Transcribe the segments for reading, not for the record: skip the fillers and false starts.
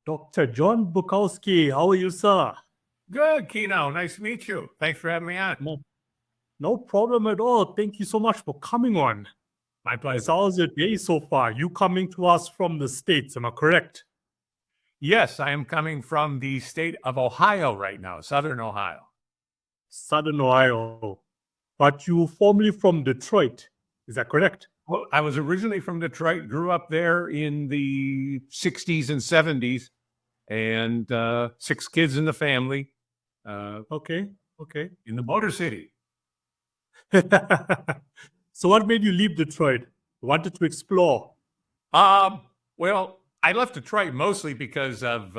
Dr. John Bukowski. How are you, sir? Good, Kino. Nice to meet you. Thanks for having me on. No problem at all. Thank you so much for coming on. My pleasure. So how's your day so far? You coming to us from the States, am I correct? Yes, I am coming from the state of Ohio right now, Southern Ohio. Southern Ohio. But you formerly from Detroit. Is that correct? Well, I was originally from Detroit, grew up there in the 60s and 70s, and 6 kids in the family. Okay. In the Motor City. So what made you leave Detroit? You wanted to explore? Well, I left Detroit mostly because of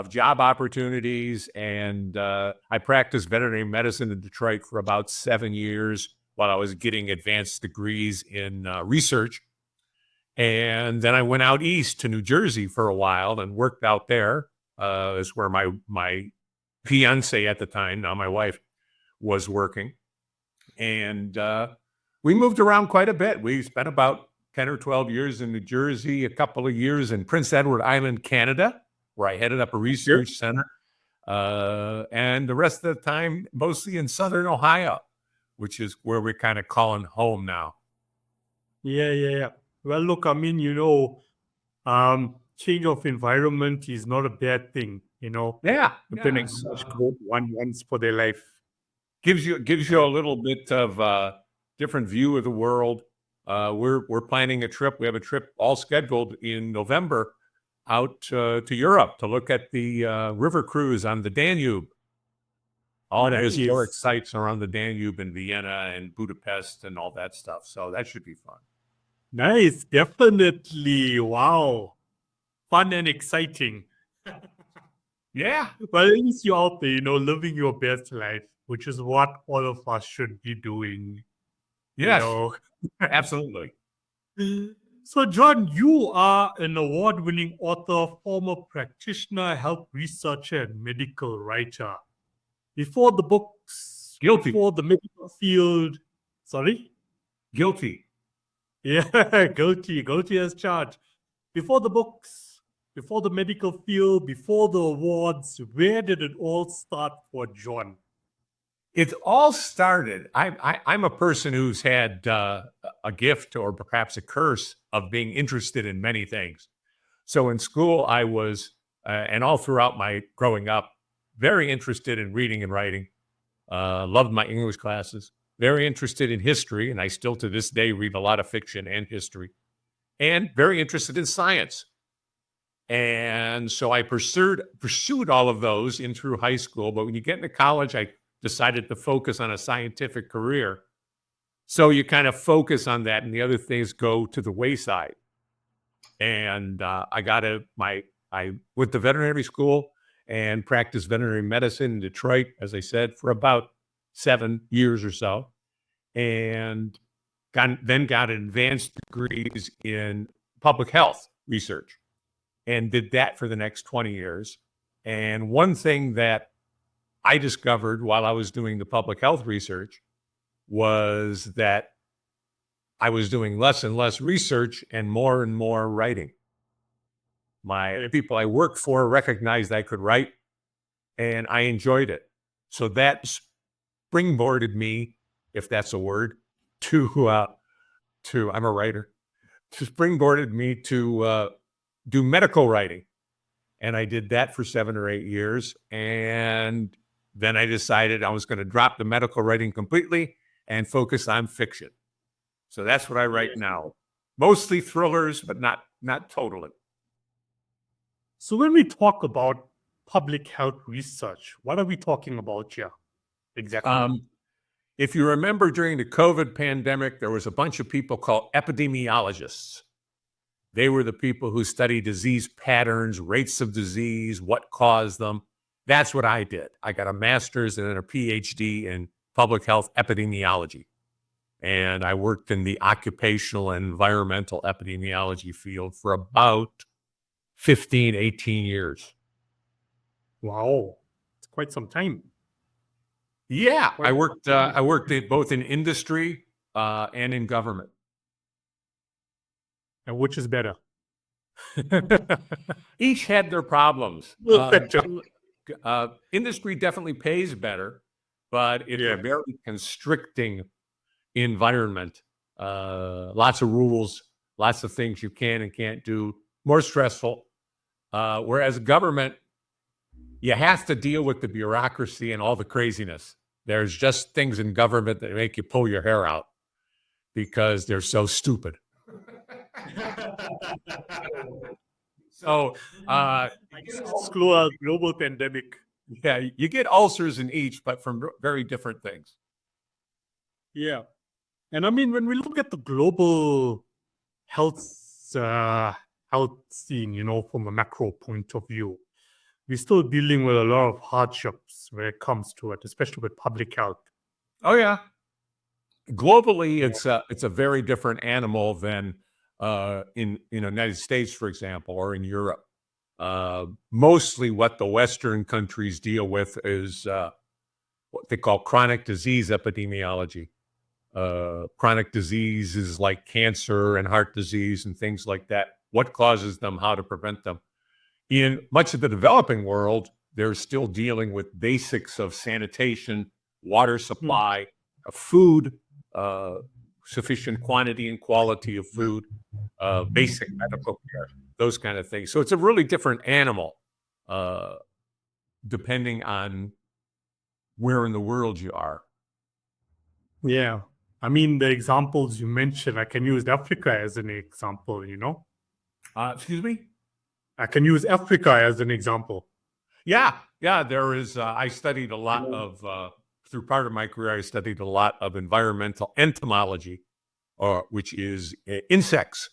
job opportunities, and I practiced veterinary medicine in Detroit for about 7 years while I was getting advanced degrees in research. And then I went out east to New Jersey for a while and worked out there. Is where my fiance at the time, now my wife, was working. And we moved around quite a bit. We spent about 10 or 12 years in New Jersey, a couple of years in Prince Edward Island, Canada, where I headed up a research center. And the rest of the time, mostly in Southern Ohio, which is where we're kind of calling home now. Yeah. Well, look, I mean, change of environment is not a bad thing, Yeah. Depending on how much growth one wants for their life. Gives you a little bit of different view of the world. We're planning a trip. We have a trip all scheduled in November out to Europe to look at the river cruise on the Danube. All the historic sites around the Danube in Vienna and Budapest and all that stuff. So that should be fun. Nice, definitely. Wow. Fun and exciting. Yeah. Well, at least you're out there, living your best life, which is what all of us should be doing. Yes, absolutely. So, John, you are an award-winning author, former practitioner, health researcher, and medical writer. Before the books, Guilty. Before the medical field, sorry? Guilty. Yeah, guilty as charged. Before the books, before the medical field, before the awards, where did it all start for John? It all started, I'm a person who's had a gift or perhaps a curse of being interested in many things. So in school, I was, and all throughout my growing up, very interested in reading and writing, loved my English classes, very interested in history, and I still to this day read a lot of fiction and history, and very interested in science. And so I pursued all of those in through high school, but when you get into college, I decided to focus on a scientific career. So you kind of focus on that and the other things go to the wayside. And I went to veterinary school and practiced veterinary medicine in Detroit, as I said, for about 7 years or so. And then got advanced degrees in public health research and did that for the next 20 years. And one thing that I discovered while I was doing the public health research was that I was doing less and less research and more writing. The people I worked for recognized I could write, and I enjoyed it. So that springboarded me, if that's a word, to I'm a writer, to springboarded me to do medical writing. And I did that for 7 or 8 years. And then I decided I was going to drop the medical writing completely and focus on fiction. So that's what I write now. Mostly thrillers, but not totally. So when we talk about public health research, what are we talking about here exactly? If you remember during the COVID pandemic, there was a bunch of people called epidemiologists. They were the people who study disease patterns, rates of disease, what caused them. That's what I did. I got a master's and then a PhD in public health epidemiology. And I worked in the occupational and environmental epidemiology field for about 15, 18 years. Wow. It's quite some time. Yeah. I worked both in industry and in government. And which is better? Each had their problems. Better. Industry definitely pays better, but it's a Yeah. very constricting environment. Lots of rules, lots of things you can and can't do, more stressful. Whereas government, you have to deal with the bureaucracy and all the craziness. There's just things in government that make you pull your hair out because they're so stupid. So, I guess it's global pandemic. yeah, you get ulcers in each, but from very different things. Yeah. And I mean, when we look at the global health health scene, from a macro point of view, we're still dealing with a lot of hardships when it comes to it, especially with public health. Oh yeah, globally, it's a very different animal than in the United States, for example, or in Europe. Mostly, what the Western countries deal with is what they call chronic disease epidemiology. Chronic diseases like cancer and heart disease and things like that. What causes them? How to prevent them? In much of the developing world, they're still dealing with basics of sanitation, water supply, food, uh, sufficient quantity and quality of food, basic medical care, those kind of things. So it's a really different animal, uh, depending on where in the world you are. Yeah. I mean, the examples you mentioned, I can use Africa as an example, Excuse me? I can use Africa as an example. Yeah, there is. I studied a lot of, through part of my career, I studied a lot of environmental entomology, which is insects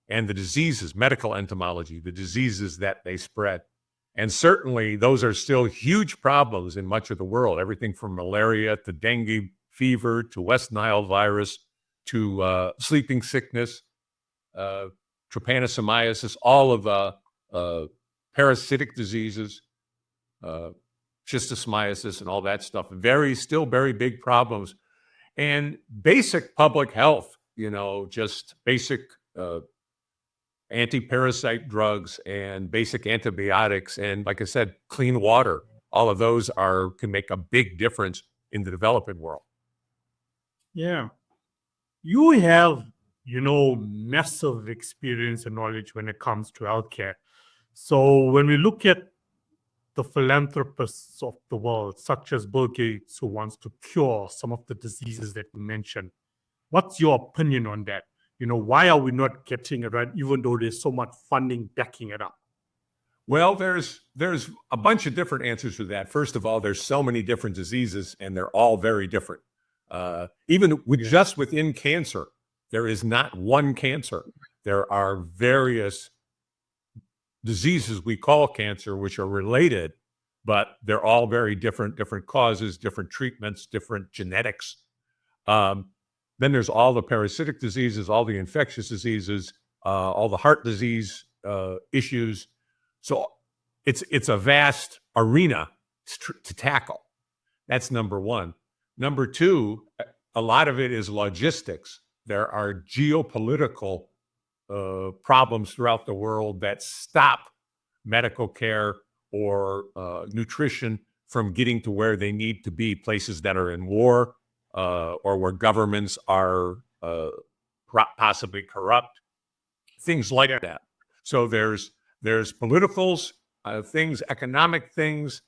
and the diseases, medical entomology, the diseases that they spread. And certainly those are still huge problems in much of the world, everything from malaria to dengue fever to West Nile virus to sleeping sickness, trypanosomiasis, all of parasitic diseases, schistosomiasis, and all that stuff. Still very big problems. And basic public health, just basic anti-parasite drugs and basic antibiotics, and like I said, clean water. All of those can make a big difference in the developing world. Yeah. You have, massive experience and knowledge when it comes to healthcare. So when we look at the philanthropists of the world, such as Bill Gates, who wants to cure some of the diseases that we mentioned, what's your opinion on that? Why are we not getting it right, even though there's so much funding backing it up? Well, there's a bunch of different answers to that. First of all, there's so many different diseases, and they're all very different. Even just within cancer, there is not one cancer. There are various diseases we call cancer, which are related, but they're all very different causes, different treatments, different genetics. Then there's all the parasitic diseases, all the infectious diseases, all the heart disease issues. So it's a vast arena to tackle. That's number one. Number two, a lot of it is logistics. There are geopolitical problems throughout the world that stop medical care or nutrition from getting to where they need to be, places that are in war or where governments are possibly corrupt, things like that. So there's politicals, things, economic things,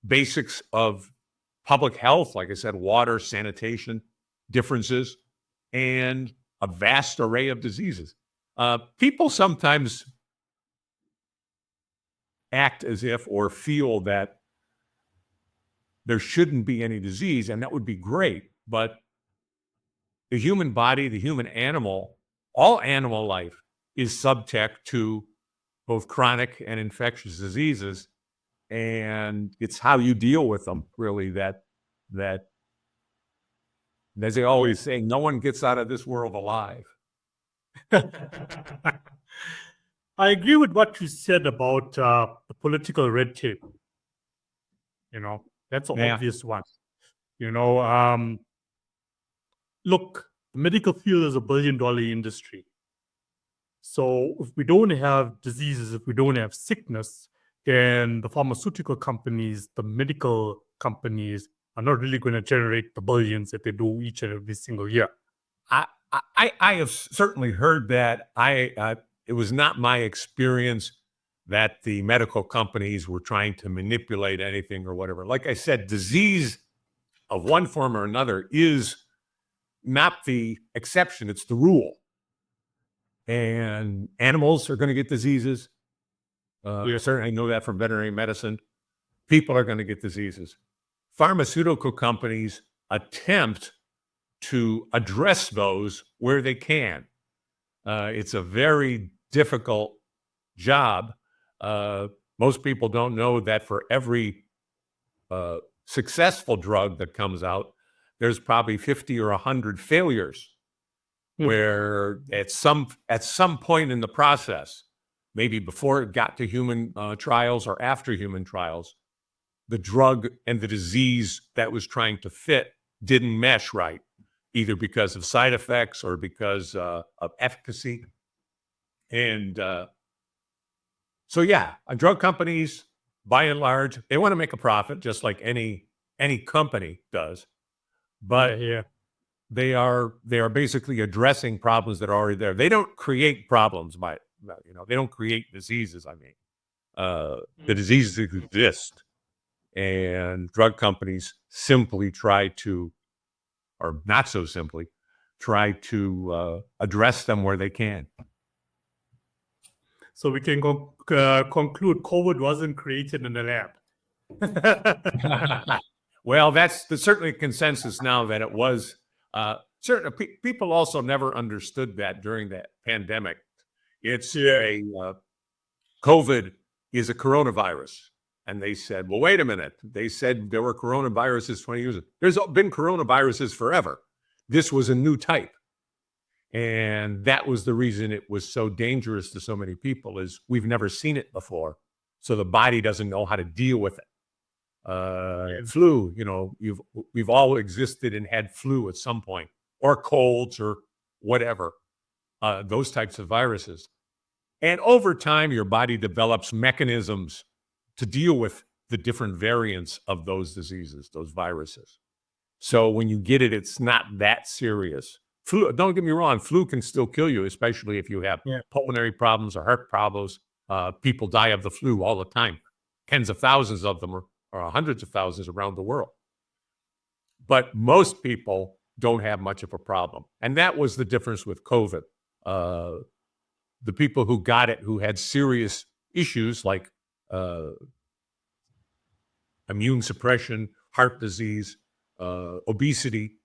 basics of public health, like I said, water, sanitation, differences, and a vast array of diseases. People sometimes act as if or feel that there shouldn't be any disease, and that would be great. But the human body, the human animal, all animal life is subject to both chronic and infectious diseases. And it's how you deal with them, really, that as they always say, no one gets out of this world alive. I agree with what you said about the political red tape. That's an obvious one. Look, the medical field is $1 billion industry. So if we don't have diseases, if we don't have sickness, then the pharmaceutical companies, the medical companies are not really going to generate the billions that they do each and every single year. I have certainly heard that. It was not my experience that the medical companies were trying to manipulate anything or whatever. Like I said, disease of one form or another is not the exception, it's the rule. And animals are going to get diseases. Certainly, I know that from veterinary medicine. People are going to get diseases. Pharmaceutical companies attempt to address those where they can. It's a very difficult job. Most people don't know that for every successful drug that comes out, there's probably 50 or 100 failures where at some point in the process, maybe before it got to human trials or after human trials, the drug and the disease that was trying to fit didn't mesh right, either because of side effects or because of efficacy. And so, yeah, drug companies, by and large, they want to make a profit, just like any company does. But they are basically addressing problems that are already there. They don't create problems they don't create diseases. I mean, the diseases exist, and drug companies simply try to, or not so simply, try to address them where they can. So we can conclude COVID wasn't created in the lab. Well, that's certainly a consensus now that it was. Certainly, people also never understood that during that pandemic. It's COVID is a coronavirus. And they said, well, wait a minute. They said there were coronaviruses 20 years ago. There's been coronaviruses forever. This was a new type. And that was the reason it was so dangerous to so many people, is we've never seen it before. So the body doesn't know how to deal with it. Flu, we've all existed and had flu at some point, or colds or whatever, those types of viruses. And over time, your body develops mechanisms to deal with the different variants of those diseases, those viruses. So when you get it, it's not that serious. Flu, don't get me wrong, flu can still kill you, especially if you have pulmonary problems or heart problems. People die of the flu all the time. Tens of thousands of them, or hundreds of thousands around the world. But most people don't have much of a problem. And that was the difference with COVID. The people who got it, who had serious issues like immune suppression, heart disease, obesity,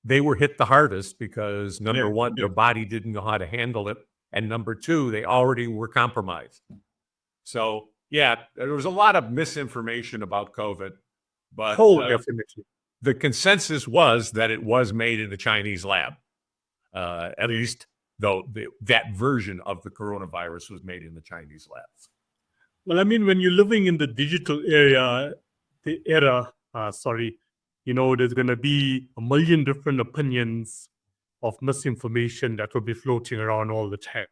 they were hit the hardest because number one, their body didn't know how to handle it. And number two, they already were compromised. So, yeah, there was a lot of misinformation about COVID, but the consensus was that it was made in the Chinese lab. At least, though, that version of the coronavirus was made in the Chinese lab. Well, I mean, when you're living in the digital era, there's going to be a million different opinions of misinformation that will be floating around all the time.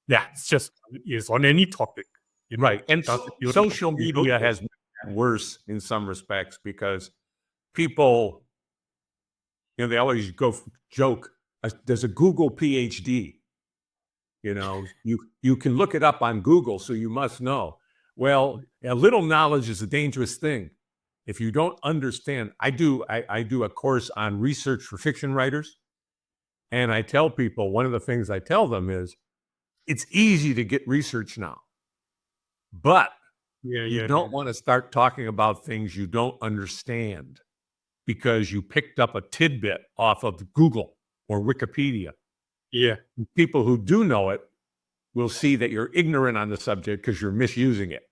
Yeah, it's on any topic. Right. And social media has made it worse in some respects because people, they always joke, there's a Google PhD. You can look it up on Google, so you must know. Well, a little knowledge is a dangerous thing. If you don't understand, I do a course on research for fiction writers. And I tell people, one of the things I tell them is, it's easy to get research now. But you don't want to start talking about things you don't understand because you picked up a tidbit off of Google or Wikipedia. Yeah. People who do know it will see that you're ignorant on the subject because you're misusing it.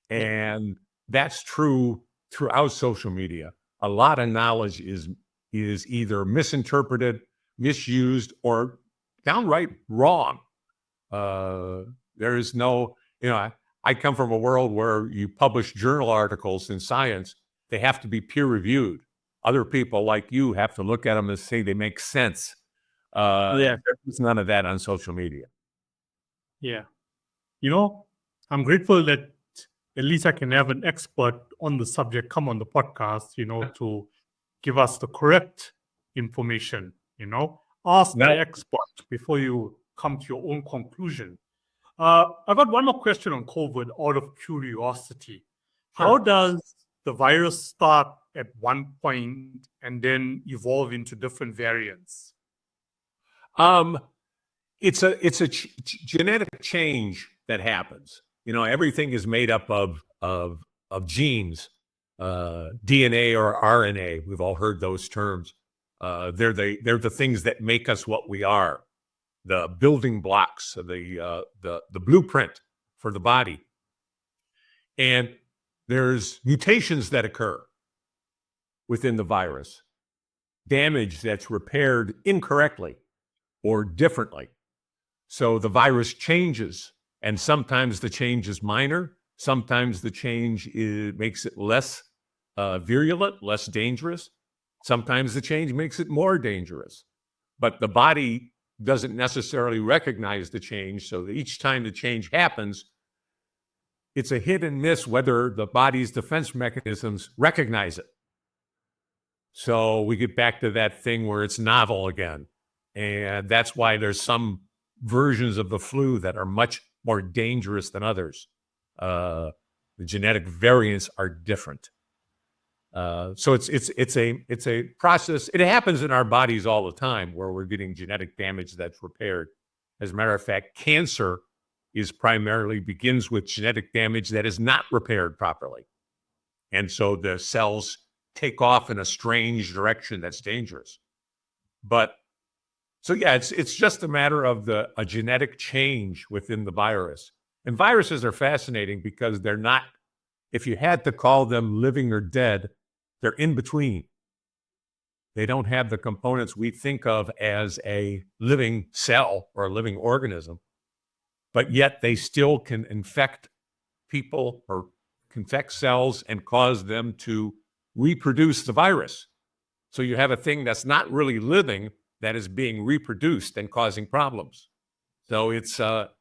And that's true throughout social media. A lot of knowledge is either misinterpreted, misused, or downright wrong. There is no, I come from a world where you publish journal articles in science. They have to be peer reviewed. Other people like you have to look at them and say they make sense. There's none of that on social media. Yeah. I'm grateful that at least I can have an expert on the subject come on the podcast, to give us the correct information, Ask Now, the expert before you come to your own conclusion. I got one more question on COVID out of curiosity. How sure. does the virus start at one point and then evolve into different variants? Um, it's a genetic change that happens. Everything is made up of genes, DNA or RNA. We've all heard those terms. They're the things that make us what we are, the building blocks, the blueprint for the body. And there's mutations that occur within the virus, damage that's repaired incorrectly or differently. So the virus changes, and sometimes the change is minor. Sometimes the change makes it less virulent, less dangerous. Sometimes the change makes it more dangerous. But the body doesn't necessarily recognize the change. So each time the change happens, it's a hit and miss whether the body's defense mechanisms recognize it. So we get back to that thing where it's novel again. And that's why there's some versions of the flu that are much more dangerous than others. The genetic variants are different. So it's a process. It happens in our bodies all the time where we're getting genetic damage that's repaired. As a matter of fact, cancer primarily begins with genetic damage that is not repaired properly. And so the cells take off in a strange direction that's dangerous. But so yeah, it's just a matter of a genetic change within the virus. And viruses are fascinating because they're not, if you had to call them living or dead, they're in between. They don't have the components we think of as a living cell or a living organism, but yet they still can infect people or infect cells and cause them to reproduce the virus. So you have a thing that's not really living that is being reproduced and causing problems. So virology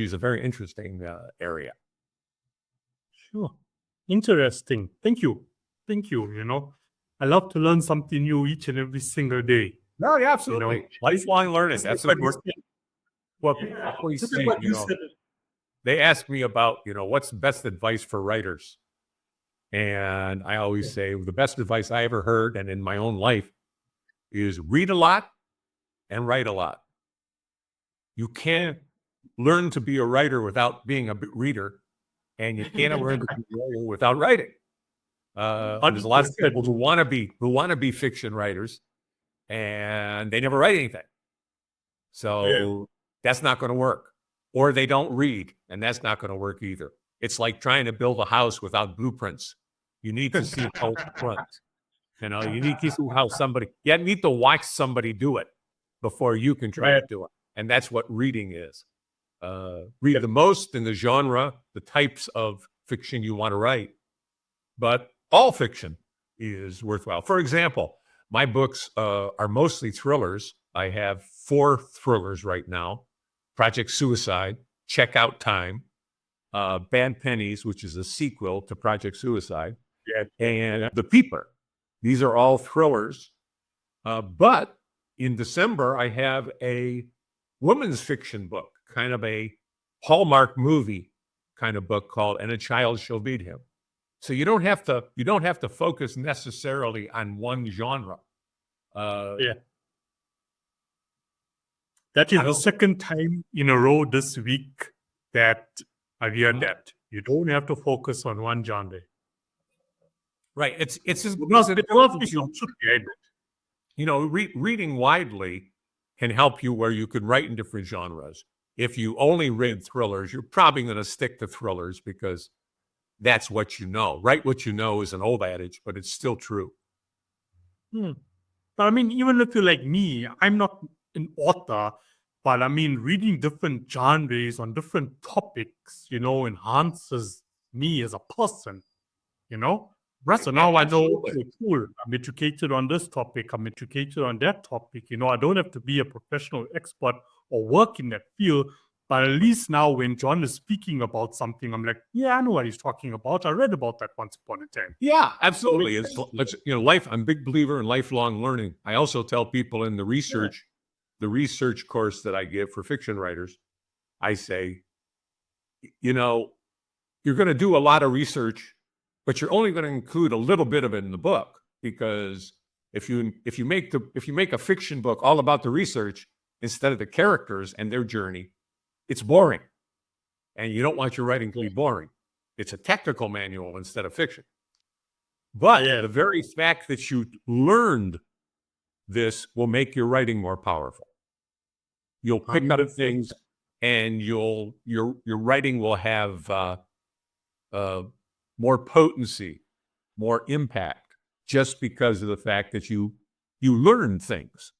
is a very interesting area. Sure. Interesting. Thank you. I love to learn something new each and every single day. No, yeah, absolutely. Lifelong learning. That's what what Yeah, always just say, like what you said. they ask me about, what's the best advice for writers? And I always say the best advice I ever heard and in my own life is read a lot and write a lot. You can't learn to be a writer without being a reader, and you can't learn to be a writer without writing. There's a lot of people who want to be fiction writers, and they never write anything. So that's not going to work. Or they don't read, and that's not going to work either. It's like trying to build a house without blueprints. You need to see how it runs. You need to see how you need to watch somebody do it before you can try to do it. And that's what reading is. Read the most in the genre, the types of fiction you want to write. But all fiction is worthwhile. For example, my books are mostly thrillers. I have 4 thrillers right now. Project Suicide, Checkout Time, Bad Pennies, which is a sequel to Project Suicide, and The Peeper. These are all thrillers. But in December, I have a women's fiction book, kind of a Hallmark movie kind of book called And a Child Shall Beat Him. So you don't have to focus necessarily on one genre. That is the second time in a row this week that I've heard that. You don't have to focus on one genre. Right. It's just reading widely can help you where you could write in different genres. If you only read thrillers, you're probably going to stick to thrillers because that's what you know. Write what you know is an old adage, but it's still true. But I mean, even if you're like me, I'm not an author, but I mean, reading different genres on different topics, enhances me as a person, So now I know, okay, cool, I'm educated on this topic, I'm educated on that topic, I don't have to be a professional expert or work in that field. But at least now when John is speaking about something, I'm like, yeah, I know what he's talking about. I read about that once upon a time. Yeah, absolutely. It's life. I'm a big believer in lifelong learning. I also tell people in the research course that I give for fiction writers, I say, you're going to do a lot of research, but you're only going to include a little bit of it in the book, because if you make a fiction book all about the research instead of the characters and their journey, it's boring, and you don't want your writing to be boring. It's a technical manual instead of fiction. But the very fact that you learned this will make your writing more powerful. You'll pick up things, and your writing will have more potency, more impact, just because of the fact that you learn things.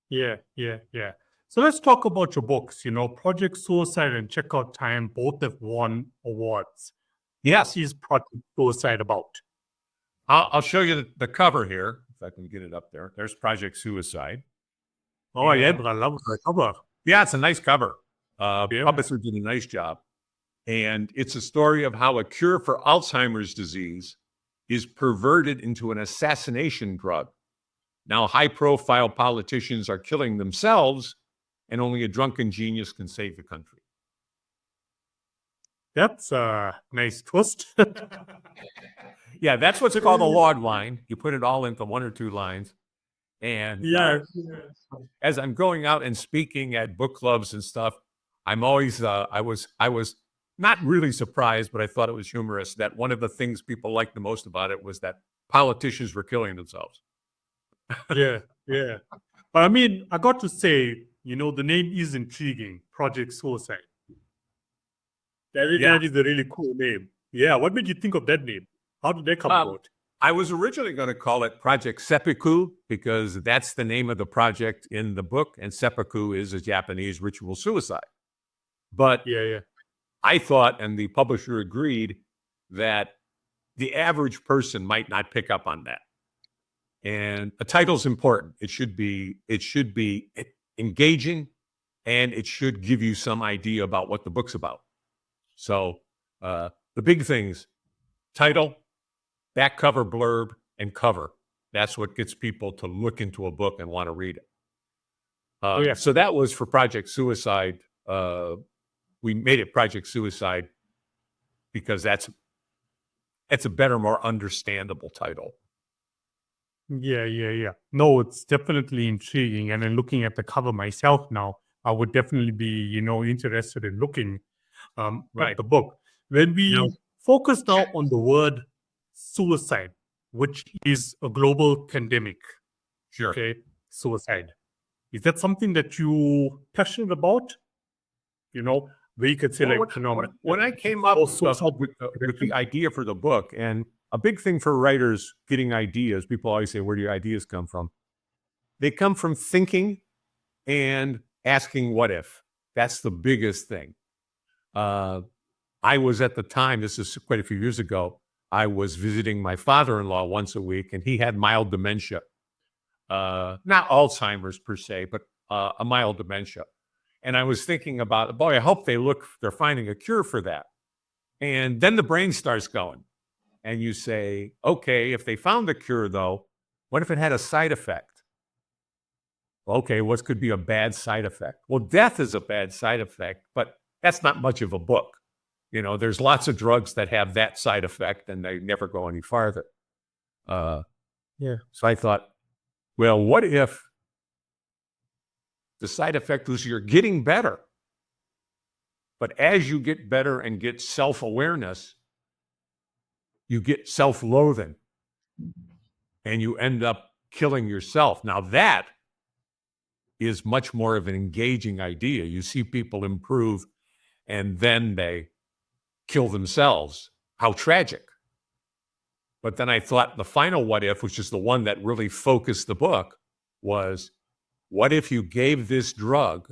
Yeah. So let's talk about your books. Project Suicide and Checkout Time both have won awards. Yes. What is Project Suicide about? I'll show you the cover here, if I can get it up there. There's Project Suicide. Oh, yeah, but I love the cover. Yeah, it's a nice cover. Publisher did a nice job. And it's a story of how a cure for Alzheimer's disease is perverted into an assassination drug. Now, high-profile politicians are killing themselves, and only a drunken genius can save the country. That's a nice twist. Yeah, that's what's called a log line. You put it all into one or two lines. And as I'm going out and speaking at book clubs and stuff, I'm always, I was not really surprised, but I thought it was humorous that one of the things people liked the most about it was that politicians were killing themselves. Yeah. But I mean, I got to say, the name is intriguing, Project Suicide. That is a really cool name. Yeah, what made you think of that name? How did that come about? I was originally going to call it Project Seppuku, because that's the name of the project in the book, and seppuku is a Japanese ritual suicide. But I thought, and the publisher agreed, that the average person might not pick up on that. And a title's important. It should be engaging, and it should give you some idea about what the book's about. So the big things: title, back cover blurb, and cover. That's what gets people to look into a book and want to read it. So that was for Project Suicide. We made it Project Suicide because that's a better, more understandable title. Yeah. No, it's definitely intriguing. And then looking at the cover myself now, I would definitely be, interested in looking at the book. When we focus now on the word suicide, which is a global pandemic. Sure. Okay, suicide. Is that something that you passionate about? Where you could say, when I came up with the idea for the book, and a big thing for writers getting ideas, people always say, where do your ideas come from? They come from thinking and asking what if. That's the biggest thing. I was at the time, this is quite a few years ago, I was visiting my father-in-law once a week, and he had mild dementia. Not Alzheimer's per se, but a mild dementia. And I was thinking about, boy, I hope they're finding a cure for that. And then the brain starts going. And you say, okay, if they found a cure, though, what if it had a side effect? Okay, what could be a bad side effect? Well, death is a bad side effect, but that's not much of a book. There's lots of drugs that have that side effect, and they never go any farther. So I thought, well, what if the side effect was you're getting better, but as you get better and get self-awareness, you get self-loathing, and you end up killing yourself. Now that is much more of an engaging idea. You see people improve, and then they kill themselves. How tragic. But then I thought the final what if, which is the one that really focused the book, was what if you gave this drug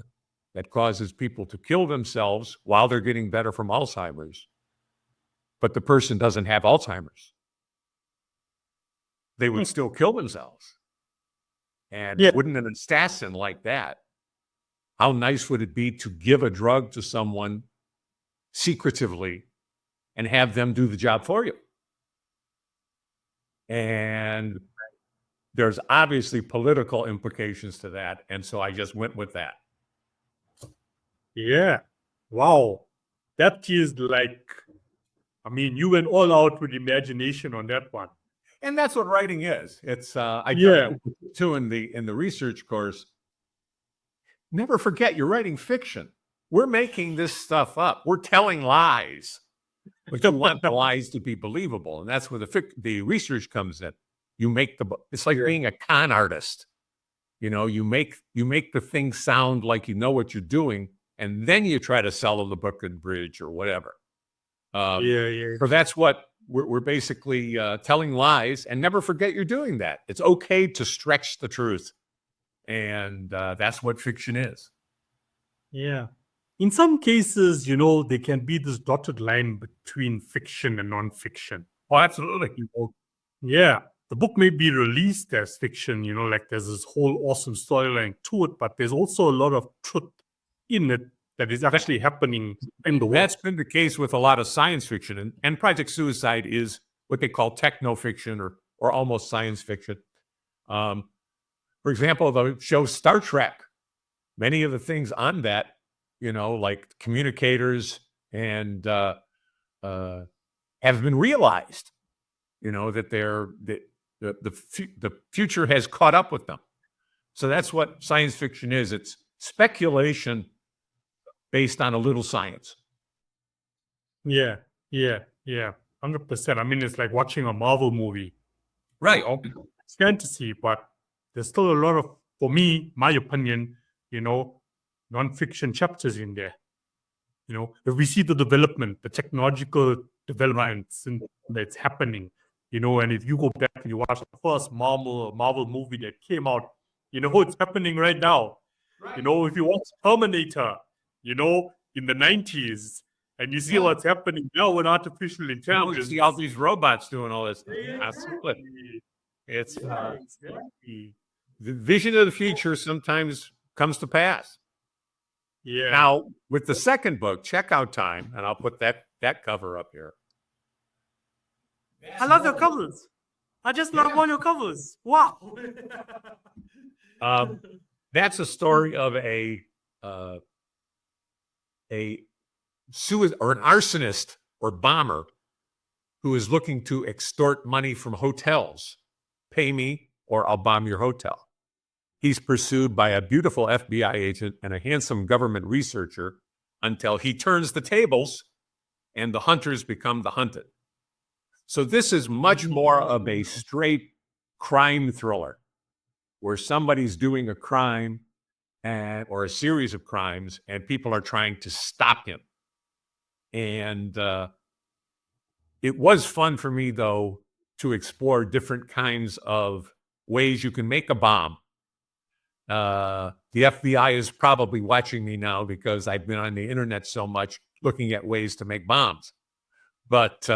that causes people to kill themselves while they're getting better from Alzheimer's, but the person doesn't have Alzheimer's? They would still kill themselves. And wouldn't an assassin like that how nice would it be to give a drug to someone secretively and have them do the job for you? And there's obviously political implications to that. And so I just went with that. Yeah. Wow. That is like, I mean, you went all out with imagination on that one. And that's what writing is. It's I Yeah. tell people too in the research course, never forget you're writing fiction. We're making this stuff up. We're telling lies. But you want the lies to be believable. And that's where the research comes in. You make it's like being a con artist. You know, you make the thing sound like you know what you're doing, and then you try to sell them the book and bridge or whatever. Yeah. So that's what we're basically telling lies, and never forget you're doing that. It's okay to stretch the truth, and that's what fiction is. Yeah. In some cases, you know, there can be this dotted line between fiction and non-fiction. Oh, absolutely. You know, yeah. The book may be released as fiction, you know, like there's this whole awesome storyline to it, but there's also a lot of truth in it that is actually happening in the world. That's been the case with a lot of science fiction, and Project Suicide is what they call techno-fiction or almost science fiction. For example, the show Star Trek, many of the things on that, you know, like communicators and have been realized, you know, that the future has caught up with them. So that's what science fiction is. It's speculation based on a little science. Yeah. 100%. I mean, it's like watching a Marvel movie. Right. It's fantasy, but there's still a lot of, for me, my opinion, you know, non-fiction chapters in there. You know, if we see the development, the technological developments that's happening, you know, and if you go back and you watch the first Marvel movie that came out, you know, it's happening right now. Right. You know, if you watch Terminator, you know, in the 90s, and you see what's happening now with artificial intelligence. You see all these robots doing all this. Absolutely. It's exactly. The vision of the future sometimes comes to pass. Yeah. Now, with the second book, Checkout Time, and I'll put that cover up here. I love your covers. I just love all your covers. Wow. That's a story of a suicide or an arsonist or bomber who is looking to extort money from hotels. Pay me or I'll bomb your hotel. He's pursued by a beautiful FBI agent and a handsome government researcher until he turns the tables and the hunters become the hunted. So this is much more of a straight crime thriller where somebody's doing a crime or a series of crimes and people are trying to stop him. And it was fun for me, though, to explore different kinds of ways you can make a bomb. The FBI is probably watching me now because I've been on the internet so much looking at ways to make bombs. But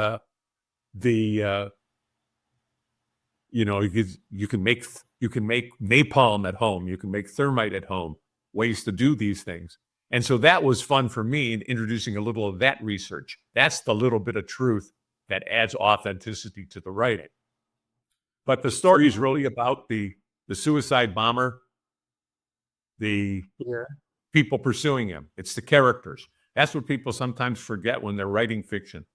you know, you can make napalm at home. You can make thermite at home. Ways to do these things. And so that was fun for me in introducing a little of that research. That's the little bit of truth that adds authenticity to the writing. But the story is really about the suicide bomber, the people pursuing him. It's the characters. That's what people sometimes forget when they're writing fiction.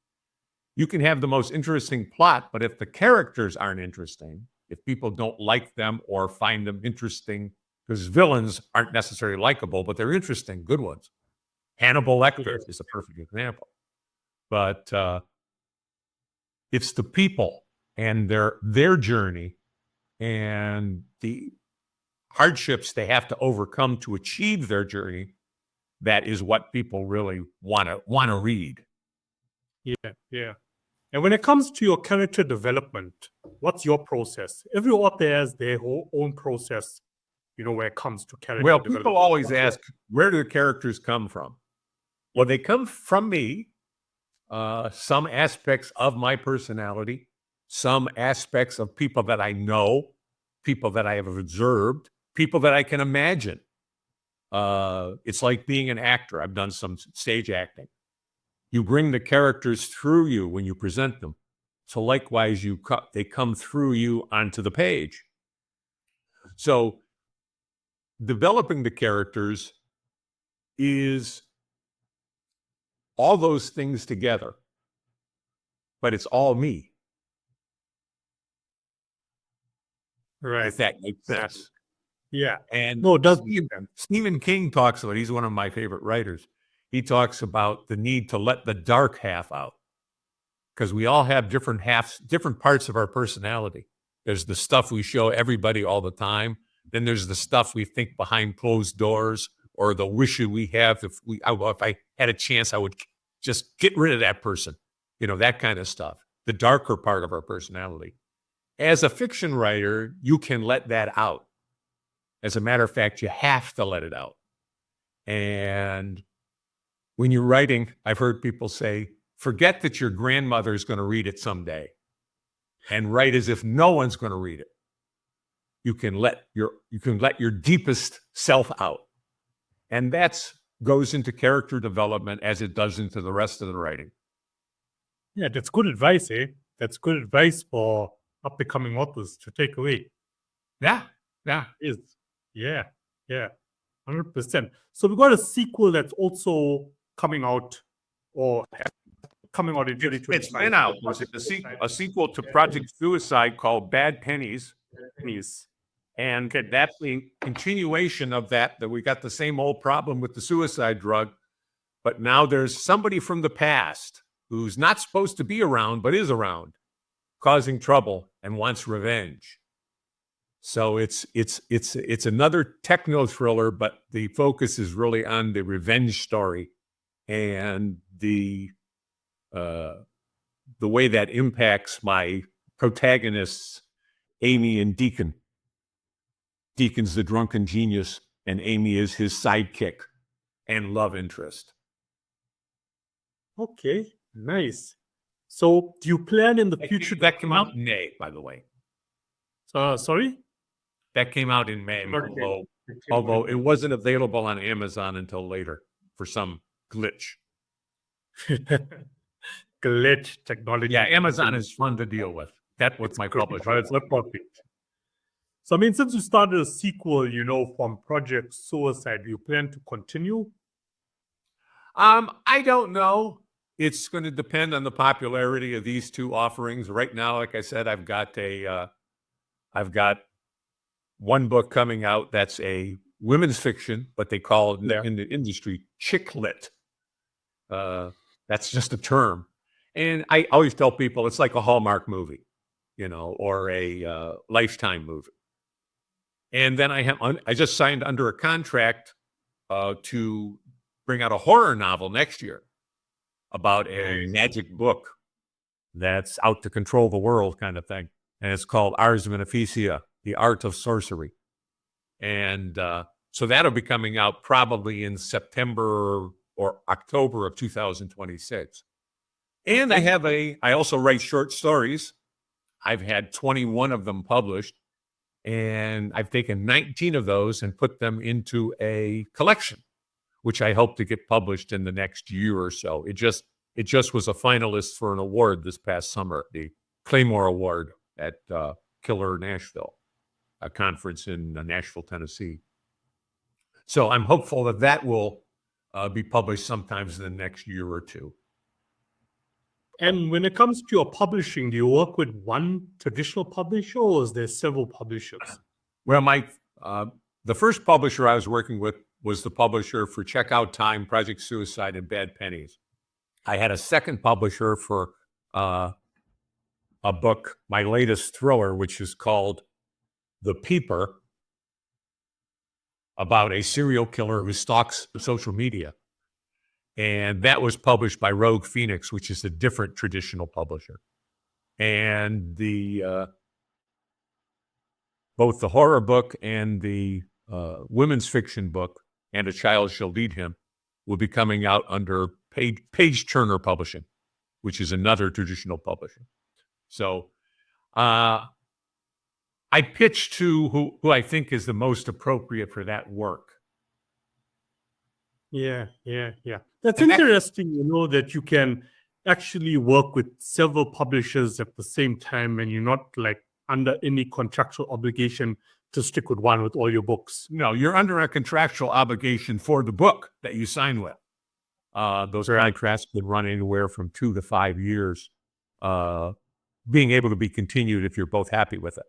You can have the most interesting plot, but if the characters aren't interesting, if people don't like them or find them interesting, because villains aren't necessarily likable, but they're interesting, good ones. Hannibal Lecter is a perfect example. But it's the people and their journey and the hardships they have to overcome to achieve their journey that is what people really want to read. Yeah. And when it comes to your character development, what's your process? Every author has their own process, you know, when it comes to character development. People always ask, where do the characters come from? Well, they come from me, some aspects of my personality, some aspects of people that I know, people that I have observed, people that I can imagine. It's like being an actor. I've done some stage acting. You bring the characters through you when you present them. So likewise, they come through you onto the page. So developing the characters is all those things together, but it's all me, Right. if that makes sense. Yeah. And No, it does. Stephen King talks about, he's one of my favorite writers. He talks about the need to let the dark half out, because we all have different halves, different parts of our personality. There's the stuff we show everybody all the time. Then there's the stuff we think behind closed doors, or the wish we have. If I had a chance, I would just get rid of that person, that kind of stuff, the darker part of our personality. As a fiction writer, you can let that out. As a matter of fact, you have to let it out. And when you're writing, I've heard people say, forget that your grandmother is going to read it someday, and write as if no one's going to read it. You can let your deepest self out. And that goes into character development as it does into the rest of the writing. Yeah, that's good advice, eh? That's good advice for up-and-coming authors to take away. Yeah. Is yeah, 100%. So we got a sequel that's also coming out, or coming out in 2025. It's been out. It's a sequel to Project Suicide called Bad Pennies. And that's the continuation of that we got the same old problem with the suicide drug, but now there's somebody from the past who's not supposed to be around, but is around, causing trouble and wants revenge. So it's another techno thriller, but the focus is really on the revenge story and the way that impacts my protagonists, Amy and Deacon. Deacon's the drunken genius, and Amy is his sidekick and love interest. Okay, nice. So do you plan in the future? That came out in May, by the way. Sorry? That came out in May, although it wasn't available on Amazon until later for some glitch. Glitch technology. Yeah, Amazon is fun to deal with. That's what my publisher. It's not perfect. So, I mean, since you started a sequel, from Project Suicide, do you plan to continue? I don't know. It's going to depend on the popularity of these two offerings. Right now, like I said, I've got one book coming out that's a women's fiction, but they call it in the industry chick lit. That's just a term. And I always tell people it's like a Hallmark movie, or a Lifetime movie. And then I just signed under a contract to bring out a horror novel next year about a magic book that's out to control the world kind of thing. And it's called Ars Beneficia, The Art of Sorcery. And so that'll be coming out probably in September or October of 2026. And I also write short stories. I've had 21 of them published. And I've taken 19 of those and put them into a collection, which I hope to get published in the next year or so. It just was a finalist for an award this past summer, the Claymore Award at Killer Nashville, a conference in Nashville, Tennessee. So I'm hopeful that will be published sometimes in the next year or two. And when it comes to your publishing, do you work with one traditional publisher, or is there several publishers? Well, the first publisher I was working with was the publisher for Checkout Time, Project Suicide, and Bad Pennies. I had a second publisher for a book, my latest thriller, which is called The Peeper, about a serial killer who stalks social media. And that was published by Rogue Phoenix, which is a different traditional publisher. And both the horror book and the women's fiction book, And a Child Shall Lead Him, will be coming out under Page Turner Publishing, which is another traditional publisher. So I pitched to who I think is the most appropriate for that work. Yeah, yeah, yeah. That's And that, interesting, that you can actually work with several publishers at the same time and you're not like under any contractual obligation to stick with one with all your books. no, you're under a contractual obligation for the book that you sign with. Those Right. contracts can run anywhere from 2 to 5 years, being able to be continued if you're both happy with it.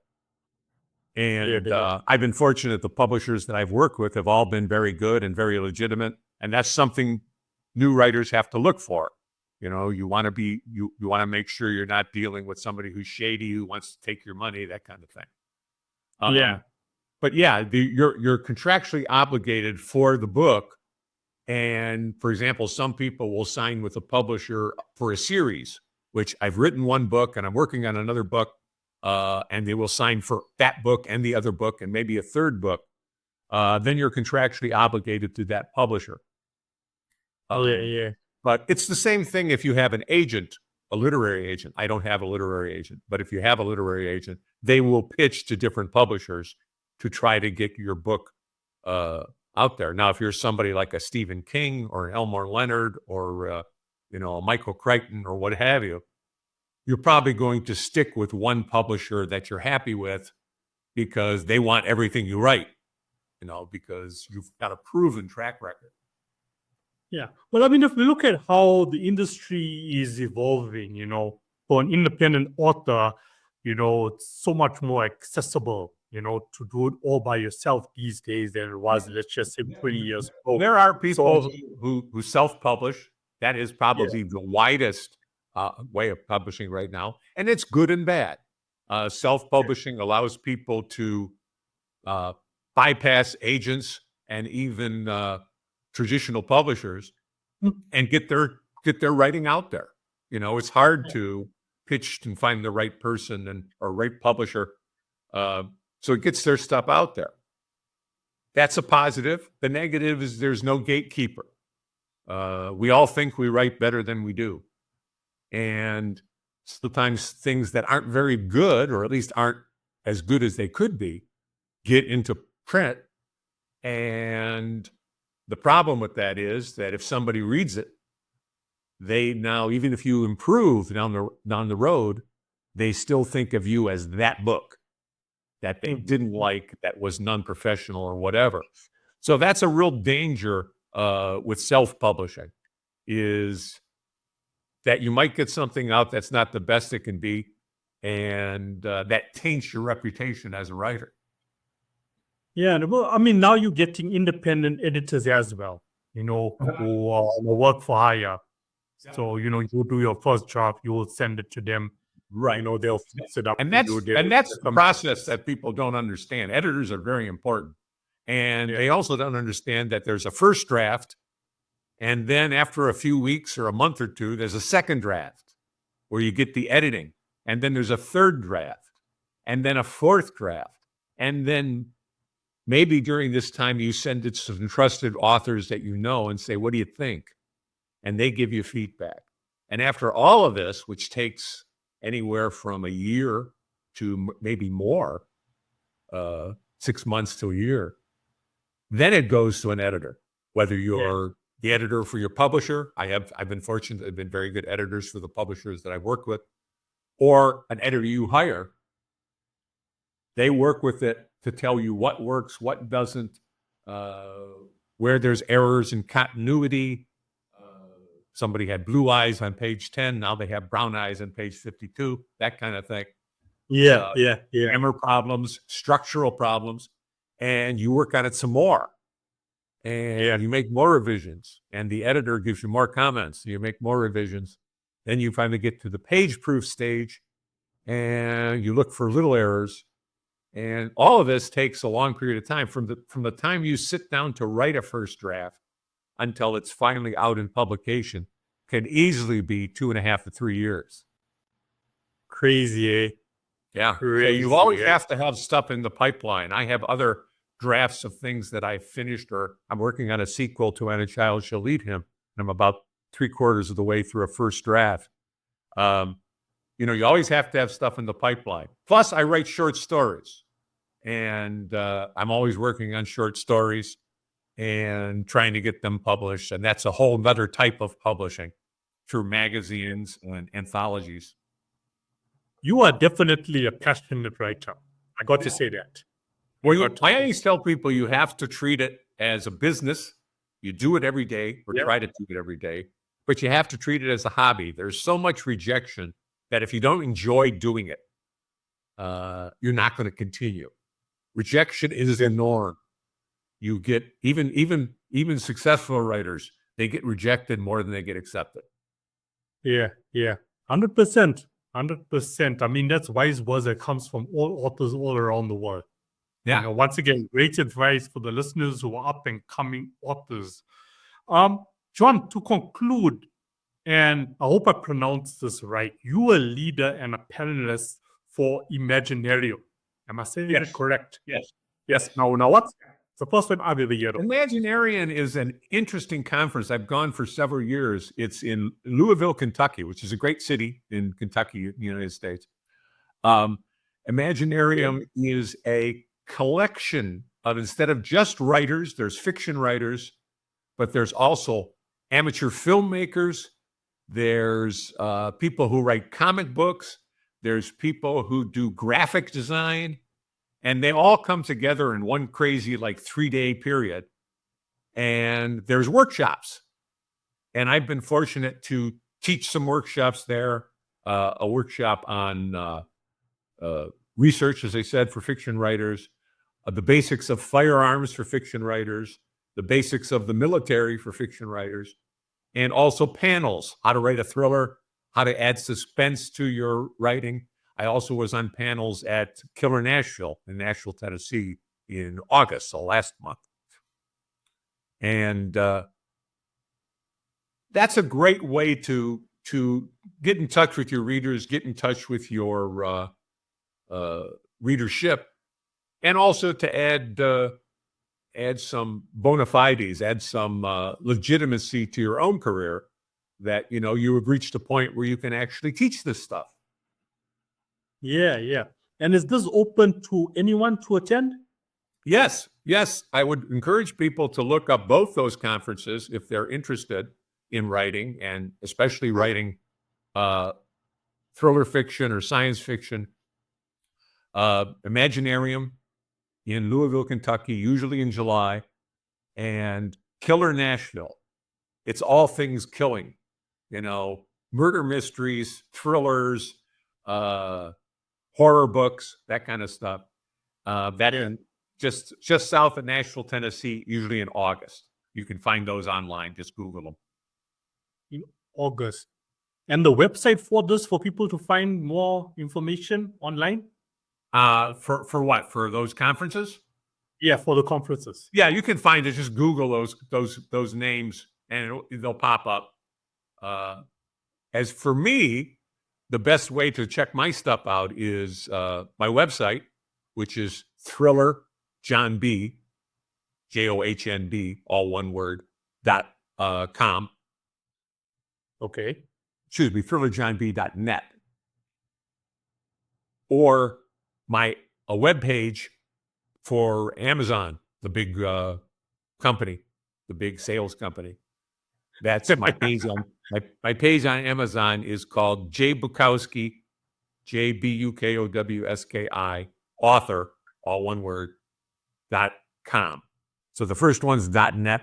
Yeah, And yeah. I've been fortunate the publishers that I've worked with have all been very good and very legitimate. And that's something new writers have to look for. You want to be, you want to make sure you're not dealing with somebody who's shady, who wants to take your money, that kind of thing. Yeah. But yeah, you're contractually obligated for the book. And for example, some people will sign with a publisher for a series, which I've written one book and I'm working on another book. And they will sign for that book and the other book and maybe a third book. Then you're contractually obligated to that publisher. Oh, yeah, yeah. But it's the same thing if you have an agent, a literary agent. I don't have a literary agent, but if you have a literary agent, they will pitch to different publishers to try to get your book out there. Now, if you're somebody like a Stephen King or an Elmore Leonard or a Michael Crichton or what have you, you're probably going to stick with one publisher that you're happy with because they want everything you write, because you've got a proven track record. Yeah. Well, I mean, if we look at how the industry is evolving, for an independent author, it's so much more accessible, to do it all by yourself these days than it was, let's just say, 20 years ago. There are people who self-publish. That is probably the widest way of publishing right now. And it's good and bad. Self-publishing allows people to bypass agents and even traditional publishers and get their writing out there. It's hard to pitch and find the right person or right publisher. So it gets their stuff out there. That's a positive. The negative is there's no gatekeeper. We all think we write better than we do. And sometimes things that aren't very good, or at least aren't as good as they could be, get into print. And the problem with that is that if somebody reads it, they now, even if you improve down the road, they still think of you as that book that they didn't like, that was non-professional or whatever. So that's a real danger with self-publishing, is that you might get something out that's not the best it can be, and that taints your reputation as a writer. Yeah, well, I mean, now you're getting independent editors as well, who work for hire. So, you do your first draft, you will send it to them. Right. They'll fix it up. And that's the process that people don't understand. Editors are very important. And they also don't understand that there's a first draft, and then after a few weeks or a month or two, there's a second draft where you get the editing. And then there's a third draft, and then a fourth draft. And then maybe during this time, you send it to some trusted authors that you know and say, what do you think? And they give you feedback. And after all of this, which takes anywhere from a year to maybe more, 6 months to a year, then it goes to an editor. Whether you're the editor for your publisher, I've been fortunate, I've been very good editors for the publishers that I've worked with, or an editor you hire. They work with it to tell you what works, what doesn't, where there's errors in continuity. Somebody had blue eyes on page 10. Now they have brown eyes on page 52, that kind of thing. Yeah. Grammar problems, structural problems, and you work on it some more. And you make more revisions, and the editor gives you more comments. You make more revisions. Then you finally get to the page proof stage, and you look for little errors. And all of this takes a long period of time from the time you sit down to write a first draft until it's finally out in publication, can easily be 2.5 to 3 years. Crazy, eh? Yeah. Crazy, you always have to have stuff in the pipeline. I have other drafts of things that I finished, or I'm working on a sequel to And a Child Shall Lead Him. And I'm about 3/4 of the way through a first draft. You always have to have stuff in the pipeline. Plus, I write short stories, and I'm always working on short stories. and trying to get them published. And that's a whole other type of publishing through magazines and anthologies. You are definitely a passionate writer. I got to say that. Well, I always tell people you have to treat it as a business. You do it every day, or try to do it every day, but you have to treat it as a hobby. There's so much rejection that if you don't enjoy doing it, you're not going to continue. Rejection is the norm. You get even successful writers, they get rejected more than they get accepted. Yeah, 100%. 100%. I mean, that's wise words that comes from all authors all around the world. Yeah. You know, once again, great advice for the listeners who are up and coming authors. John, to conclude, and I hope I pronounced this right, you are a leader and a panelist for Imaginarium. Am I saying it correct? Yes. Now what's the first one I've ever heard of? Imaginarium is an interesting conference. I've gone for several years. It's in Louisville, Kentucky, which is a great city in Kentucky, United States. Imaginarium is a collection of, instead of just writers, there's fiction writers, but there's also amateur filmmakers. There's people who write comic books. There's people who do graphic design. And they all come together in one crazy, 3-day period. And there's workshops. And I've been fortunate to teach some workshops there, a workshop on research, as I said, for fiction writers, the basics of firearms for fiction writers, the basics of the military for fiction writers, and also panels, how to write a thriller, how to add suspense to your writing. I also was on panels at Killer Nashville in Nashville, Tennessee in August, so last month. And that's a great way to get in touch with your readers, get in touch with your readership, and also to add some bona fides, add some legitimacy to your own career, that, you have reached a point where you can actually teach this stuff. Yeah. And is this open to anyone to attend? Yes. I would encourage people to look up both those conferences if they're interested in writing, and especially writing thriller fiction or science fiction. Imaginarium in Louisville, Kentucky, usually in July, and Killer Nashville. It's all things killing, murder mysteries, thrillers, horror books, that kind of stuff. That in just south of Nashville, Tennessee, usually in August. You can find those online. Just Google them. In August. And the website for this, for people to find more information online? For what? For those conferences? Yeah, for the conferences. Yeah, you can find it. Just Google those names, and they'll pop up. As for me, the best way to check my stuff out is my website, which is thrillerjohnb, JOHNB, all one word, .com. Okay. Excuse me, thrillerjohnb.net. Or a webpage for Amazon, the big company, the big sales company. That's my page on my page on Amazon is called J Bukowski, JBUKOWSKI, author, all one word, .com. So the first one's .net,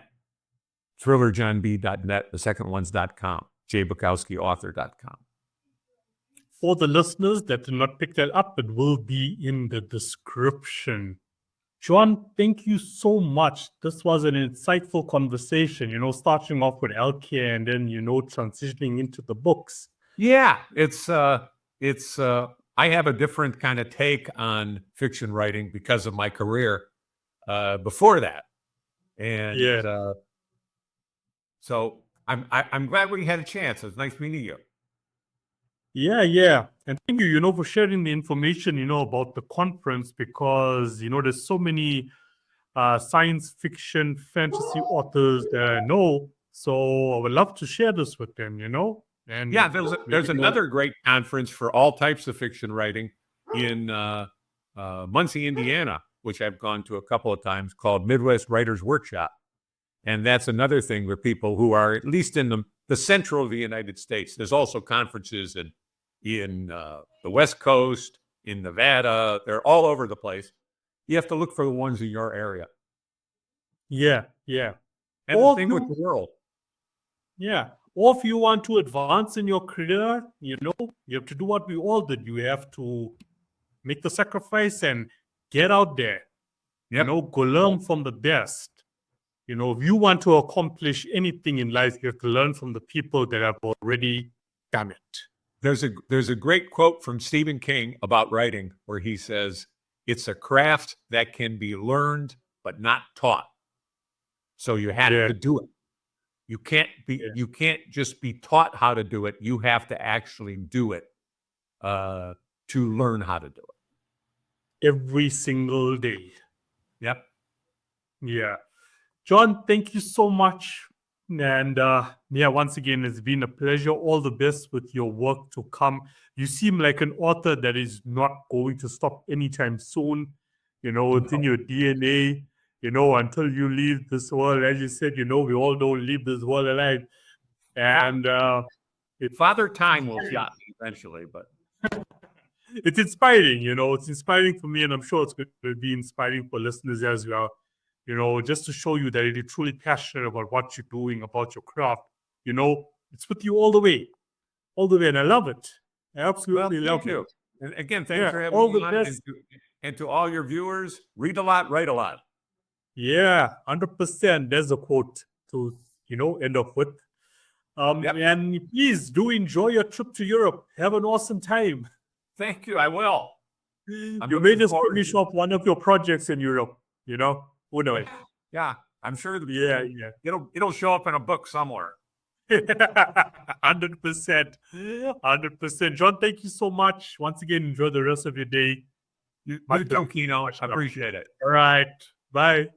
thrillerjohnb.net. The second one's .com, jbukowskiauthor.com. For the listeners that did not pick that up, it will be in the description. John, thank you so much. This was an insightful conversation, starting off with healthcare and then, transitioning into the books. Yeah, it's I have a different kind of take on fiction writing because of my career before that. And so I'm glad we had a chance. It's nice meeting you. Yeah. And thank you, for sharing the information, about the conference, because, there's so many science fiction, fantasy authors that I know. So I would love to share this with them, And yeah, there's another great conference for all types of fiction writing in Muncie, Indiana, which I've gone to a couple of times, called Midwest Writers Workshop. And that's another thing where people who are at least in the central of the United States, there's also conferences in the West Coast, in Nevada, they're all over the place. You have to look for the ones in your area. Yeah, yeah. And the thing with the world. Yeah. Or if you want to advance in your career, you have to do what we all did. You have to make the sacrifice and get out there. Yep. Go learn from the best. If you want to accomplish anything in life, you have to learn from the people that have already done it. There's a great quote from Stephen King about writing where he says, "It's a craft that can be learned but not taught." So you have to do it. You can't just be taught how to do it. You have to actually do it to learn how to do it. Every single day. Yep. Yeah. John, thank you so much. And once again, it's been a pleasure. All the best with your work to come. You seem like an author that is not going to stop anytime soon. It's in your DNA, until you leave this world. As you said, we all don't leave this world alive. And Father Time will shot me eventually, but it's inspiring, it's inspiring for me, and I'm sure it's going to be inspiring for listeners as well. Just to show you that you're truly passionate about what you're doing, about your craft. It's with you all the way. And I love it. I absolutely love it. And again, thanks for having me on. And to all your viewers, read a lot, write a lot. Yeah, 100%. There's a quote to, end up with. And please do enjoy your trip to Europe. Have an awesome time. Thank you. I will. You may just finish off one of your projects in Europe, Who knows? Yeah, I'm sure. Yeah. It'll show up in a book somewhere. 100%. 100%. John, thank you so much. Once again, enjoy the rest of your day. You too, Kino. I appreciate it. All right. Bye.